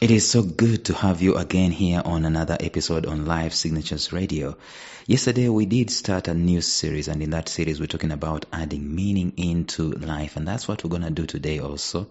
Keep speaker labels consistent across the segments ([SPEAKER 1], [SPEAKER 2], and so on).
[SPEAKER 1] It is so good to have you again here on another episode on Live Signatures Radio. Yesterday we did start a new series, and in that series we're talking about adding meaning into life, and that's what we're going to do today also.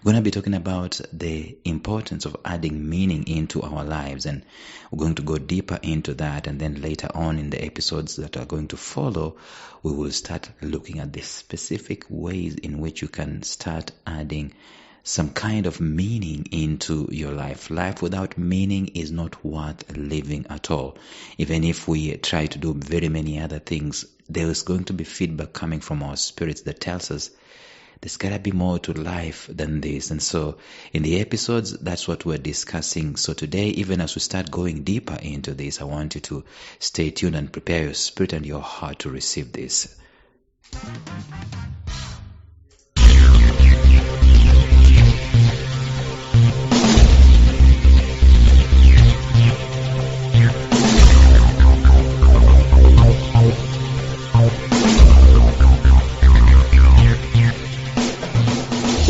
[SPEAKER 1] We're going to be talking about the importance of adding meaning into our lives, and we're going to go deeper into that, and then later on in the episodes that are going to follow, we will start looking at the specific ways in which you can start adding some kind of meaning into your life. Life without meaning is not worth living at all. Even if we try to do very many other things, there is going to be feedback coming from our spirits that tells us there's got to be more to life than this. And so in the episodes, that's what we're discussing. So today, even as we start going deeper into this, I want you to stay tuned and prepare your spirit and your heart to receive this.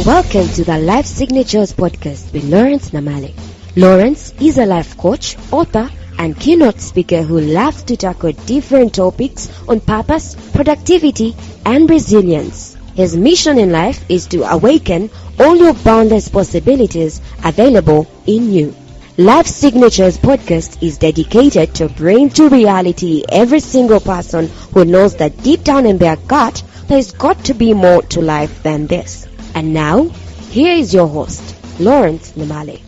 [SPEAKER 2] Welcome to the Life Signatures podcast with Lawrence Namale. Lawrence is a life coach, author, and keynote speaker who loves to tackle different topics on purpose, productivity, and resilience. His mission in life is to awaken all your boundless possibilities available in you. Life Signatures podcast is dedicated to bring to reality every single person who knows that deep down in their gut, there's got to be more to life than this. And now, here is your host, Lawrence Namale.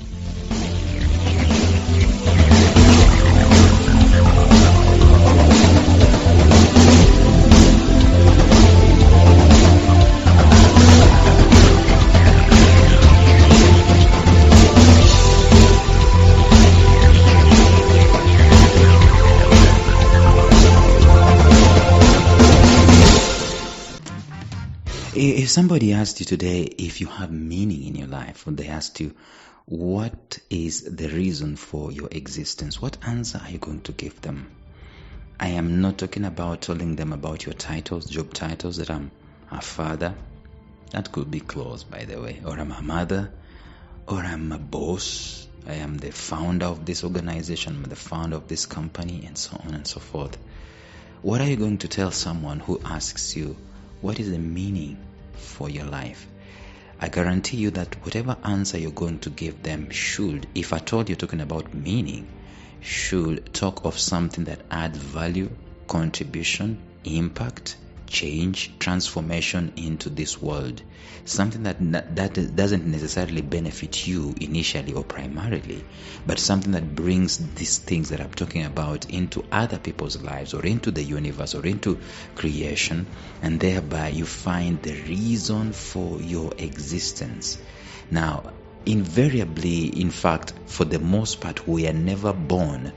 [SPEAKER 1] If somebody asked you today if you have meaning in your life, or they asked you, what is the reason for your existence? What answer are you going to give them? I am not talking about telling them about your titles, job titles, that I'm a father. That could be close, by the way. Or I'm a mother. Or I'm a boss. I am the founder of this organization. I'm the founder of this company, and so on and so forth. What are you going to tell someone who asks you, what is the meaning for your life? I guarantee you that whatever answer you're going to give them should, if at all you're talking about meaning, should talk of something that adds value, contribution, impact, change, transformation into this world. Something that doesn't necessarily benefit you initially or primarily, but something that brings these things that I'm talking about into other people's lives, or into the universe, or into creation, and thereby you find the reason for your existence. Now, invariably, in fact, for the most part, we are never born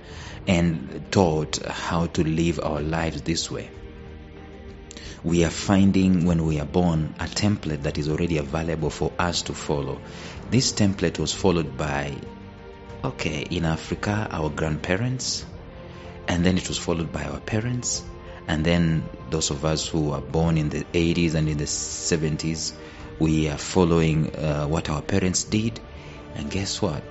[SPEAKER 1] and taught how to live our lives this way. We are finding, when we are born, a template that is already available for us to follow. This template was followed by, in Africa, our grandparents, and then it was followed by our parents, and then those of us who were born in the 80s and in the 70s, we are following what our parents did. And guess what?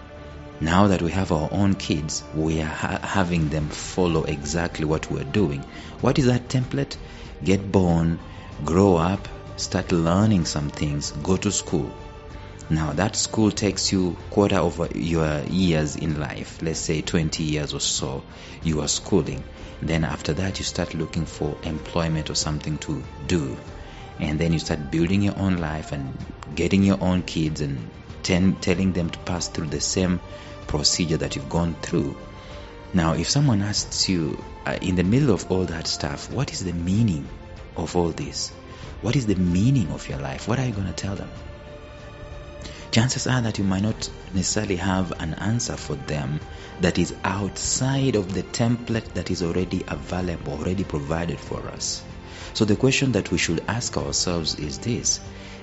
[SPEAKER 1] Now that we have our own kids, we are having them follow exactly what we're doing. What is that template? Get born, grow up, start learning some things, go to school. Now that school takes you quarter of your years in life, let's say 20 years or so, you are schooling. Then after that you start looking for employment or something to do. And then you start building your own life and getting your own kids and telling them to pass through the same procedure that you've gone through. Now, if someone asks you, in the middle of all that stuff, what is the meaning of all this? What is the meaning of your life? What are you going to tell them? Chances are that you might not necessarily have an answer for them that is outside of the template that is already available, already provided for us. So the question that we should ask ourselves is this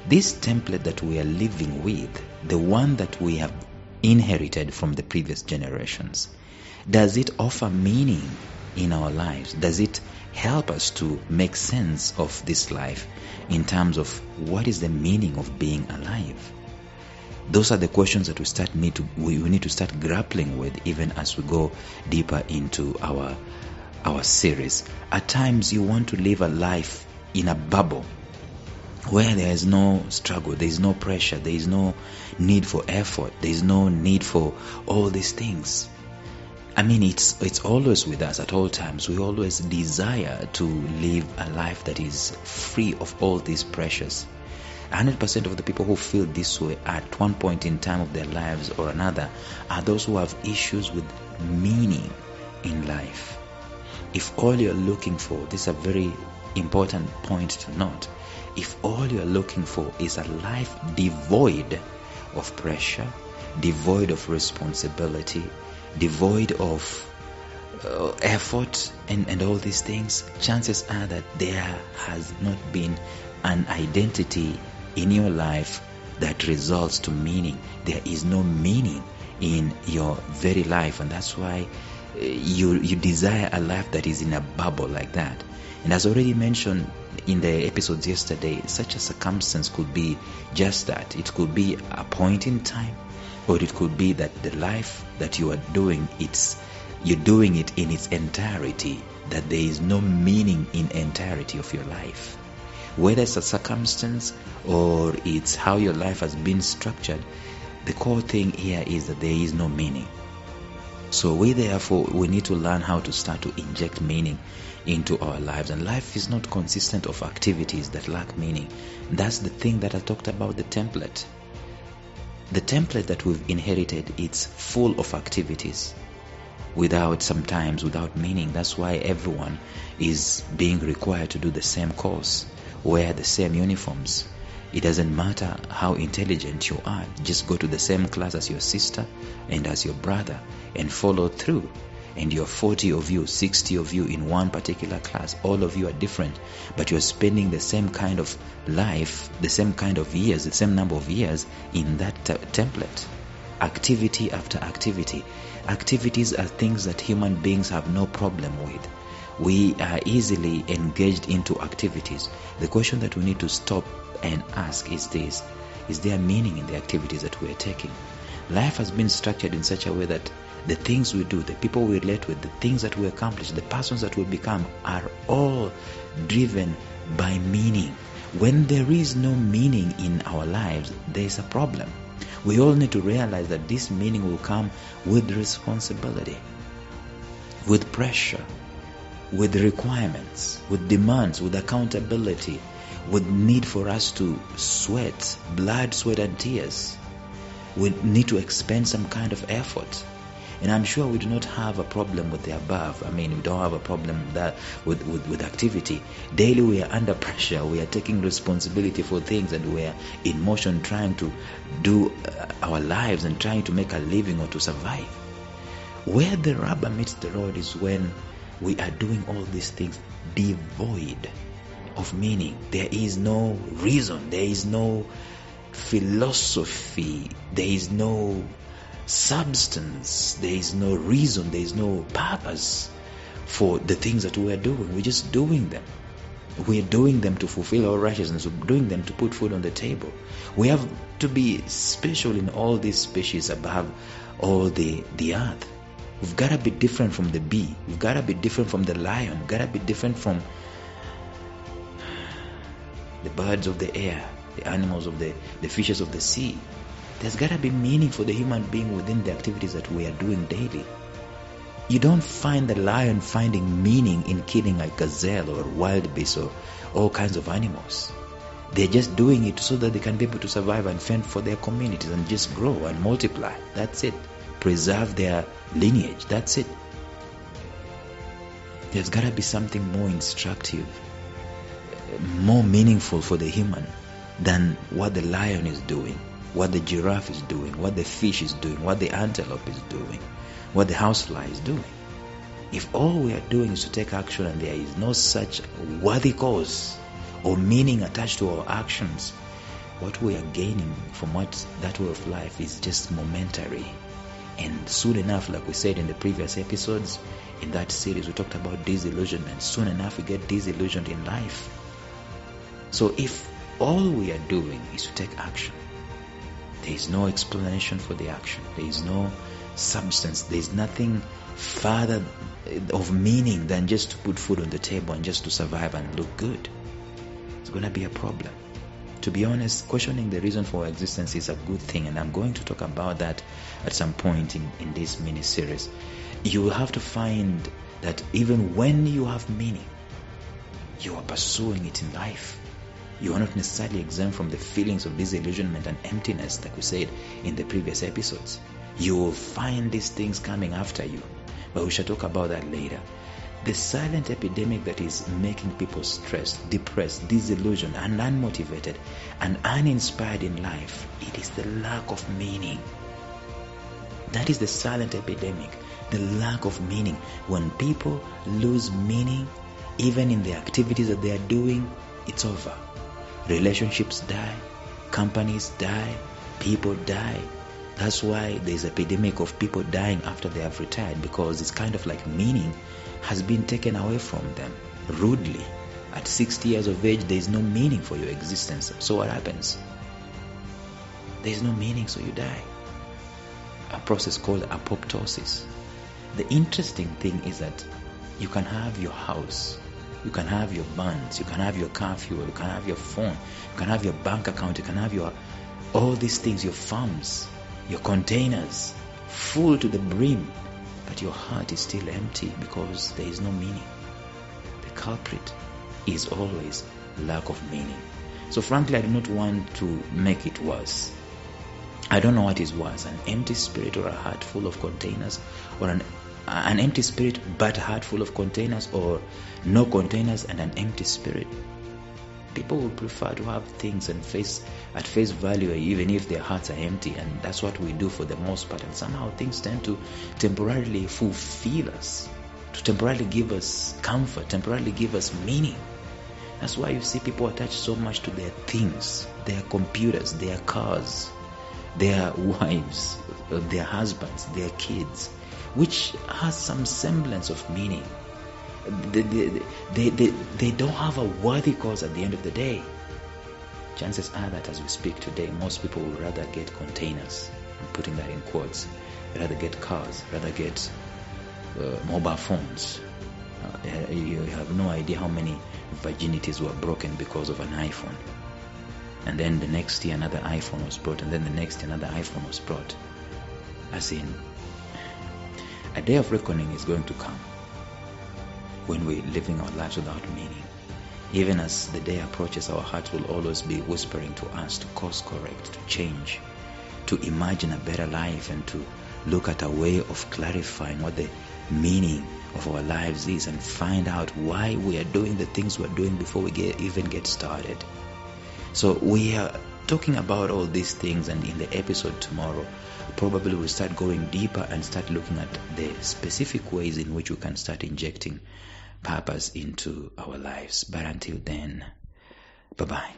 [SPEAKER 1] template that we are living with, the one that we have inherited from the previous generations, does it offer meaning in our lives? Does it help us to make sense of this life in terms of what is the meaning of being alive? Those are the questions that we need to start grappling with, even as we go deeper into our series. At times you want to live a life in a bubble where there is no struggle, there is no pressure, there is no need for effort, there is no need for all these things. I mean, it's always with us at all times. We always desire to live a life that is free of all these pressures. 100% of the people who feel this way at one point in time of their lives or another are those who have issues with meaning in life. If all you're looking for, this is a very important point to note, if all you're looking for is a life devoid of pressure, devoid of responsibility, devoid of effort and all these things, chances are that there has not been an identity in your life that results to meaning. There is no meaning in your very life, and that's why you desire a life that is in a bubble like that. And as already mentioned in the episodes yesterday, such a circumstance could be just that. It could be a point in time, or it could be that the life that you are doing, you're doing it in its entirety, that there is no meaning in entirety of your life. Whether it's a circumstance or it's how your life has been structured, the core thing here is that there is no meaning. So we need to learn how to start to inject meaning into our lives. And life is not consistent of activities that lack meaning. That's the thing that I talked about, the template. The template that we've inherited, it's full of activities sometimes without meaning. That's why everyone is being required to do the same course, wear the same uniforms. It doesn't matter how intelligent you are, just go to the same class as your sister and as your brother and follow through. And you're 40 of you, 60 of you in one particular class. All of you are different, but you're spending the same kind of life, the same kind of years, the same number of years in that template. Activity after activity. Activities are things that human beings have no problem with. We are easily engaged into activities. The question that we need to stop and ask is this: is there meaning in the activities that we are taking? Life has been structured in such a way that the things we do, the people we relate with, the things that we accomplish, the persons that we become are all driven by meaning. When there is no meaning in our lives, there is a problem. We all need to realize that this meaning will come with responsibility, with pressure, with requirements, with demands, with accountability, with need for us to sweat, blood, sweat and tears. We need to expend some kind of effort. And I'm sure we do not have a problem with the above. I mean, we don't have a problem with activity. Daily we are under pressure. We are taking responsibility for things, and we are in motion trying to do our lives and trying to make a living or to survive. Where the rubber meets the road is when we are doing all these things devoid of meaning. There is no reason. There is no philosophy. There is no substance. There is no reason. There is no purpose for the things that we are doing. We're just doing them. We are doing them to fulfill our righteousness. We're doing them to put food on the table. We have to be special in all these species above all the earth. We've got to be different from the bee. We've got to be different from the lion. We've got to be different from the birds of the air, the animals of the fishes of the sea. There's got to be meaning for the human being within the activities that we are doing daily. You don't find the lion finding meaning in killing a gazelle or wild beast or all kinds of animals. They're just doing it so that they can be able to survive and fend for their communities and just grow and multiply. That's it. Preserve their lineage. That's it. There's got to be something more instructive, more meaningful for the human than what the lion is doing, what the giraffe is doing, what the fish is doing, what the antelope is doing, what the housefly is doing. If all we are doing is to take action and there is no such worthy cause or meaning attached to our actions, what we are gaining from that way of life is just momentary. And soon enough, like we said in the previous episodes, in that series we talked about disillusionment. Soon enough we get disillusioned in life. So if all we are doing is to take action, There is no explanation for the action. There is no substance. There is nothing further of meaning than just to put food on the table and just to survive and look good. It's going to be a problem. To be honest, questioning the reason for our existence is a good thing, and I'm going to talk about that at some point in this mini-series. You will have to find that even when you have meaning, you are pursuing it in life. You are not necessarily exempt from the feelings of disillusionment and emptiness, like we said in the previous episodes. You will find these things coming after you, but we shall talk about that later. The silent epidemic that is making people stressed, depressed, disillusioned, and unmotivated, and uninspired in life, it is the lack of meaning. That is the silent epidemic, the lack of meaning. When people lose meaning, even in the activities that they are doing, it's over. Relationships die, companies die, people die. That's why there's an epidemic of people dying after they have retired, because it's kind of like meaning has been taken away from them rudely. At 60 years of age, there is no meaning for your existence. So what happens? There is no meaning, so you die. A process called apoptosis. The interesting thing is that you can have your house, you can have your bonds, you can have your car fuel, you can have your phone, you can have your bank account, you can have all these things, your farms, your containers, full to the brim, but your heart is still empty because there is no meaning. The culprit is always lack of meaning. So frankly, I do not want to make it worse. I don't know what is worse, an empty spirit or a heart full of containers, or an empty spirit but heart full of containers, or no containers and an empty spirit. People would prefer to have things and at face value, even if their hearts are empty, and that's what we do for the most part. And somehow things tend to temporarily fulfill us, to temporarily give us comfort, temporarily give us meaning. That's why you see people attach so much to their things, their computers, their cars, their wives, their husbands, their kids, which has some semblance of meaning. They don't have a worthy cause at the end of the day. Chances are that as we speak today, most people would rather get containers, I'm putting that in quotes, rather get cars, rather get mobile phones. You have no idea how many virginities were broken because of an iPhone. And then the next year another iPhone was brought, and then the next year another iPhone was brought. As in, a day of reckoning is going to come when we're living our lives without meaning. Even as the day approaches, our hearts will always be whispering to us to course correct, to change, to imagine a better life, and to look at a way of clarifying what the meaning of our lives is, and find out why we are doing the things we're doing before we even get started. So we are talking about all these things, and in the episode tomorrow, probably we'll start going deeper and start looking at the specific ways in which we can start injecting purpose into our lives. But until then, bye-bye.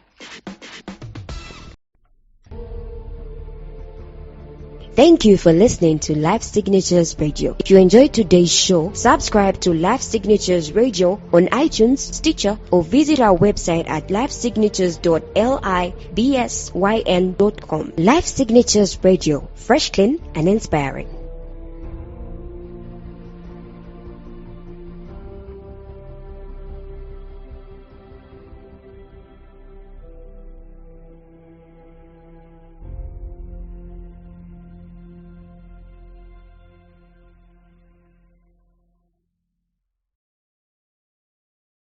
[SPEAKER 2] Thank you for listening to Life Signatures Radio. If you enjoyed today's show, subscribe to Life Signatures Radio on iTunes, Stitcher, or visit our website at lifesignatures.libsyn.com. Life Signatures Radio, fresh, clean, and inspiring.